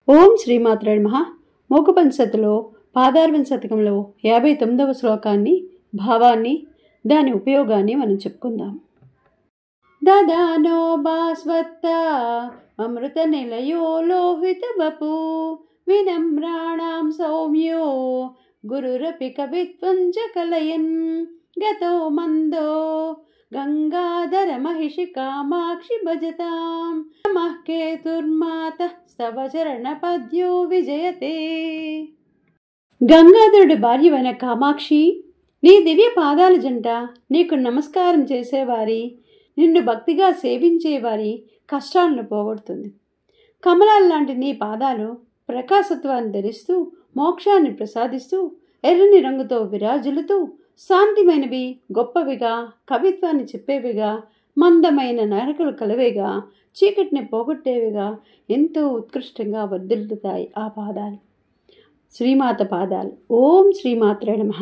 ఓం శ్రీమాత్రే నమః. మూకపనిషత్తులో పాదార్విన శతకంలో 59వ శ్లోకాన్ని, భావాన్ని, దాని ఉపయోగాన్ని మనం చెప్పుకుందాం. దదానో భాస్వత్త అమృత నిలయో లోహిత వపు వినమ్రాణాం సౌమ్యో గురురపి కవిత్వం చ కలయన్ గతో మందో గంగాధర మహిషి కామాక్షి భజతాం నమః కేతుర్మాతః స్తవ చరణ పద్యో విజయతే. గంగాధరుడి భార్యవైన కామాక్షి, నీ దివ్య పాదాల జంట నీకు నమస్కారం చేసేవారి, నిన్ను భక్తిగా సేవించేవారి కష్టాలను పోగొడుతుంది. కమలాల్లాంటి నీ పాదాలు ప్రకాశత్వాన్ని ధరిస్తూ మోక్షాన్ని ప్రసాదిస్తూ ఎర్రని రంగుతో విరాజులుతూ శాంతిమైనవి, గొప్పవిగా, కవిత్వాన్ని చెప్పేవిగా, మందమైన నరకలు కలవేగా, చీకటిని పోగొట్టేవిగా ఎంతో ఉత్కృష్టంగా వర్ధిల్లుతాయి ఆ పాదాలు, శ్రీమాత పాదాలు. ఓం శ్రీమాత్రే నమః.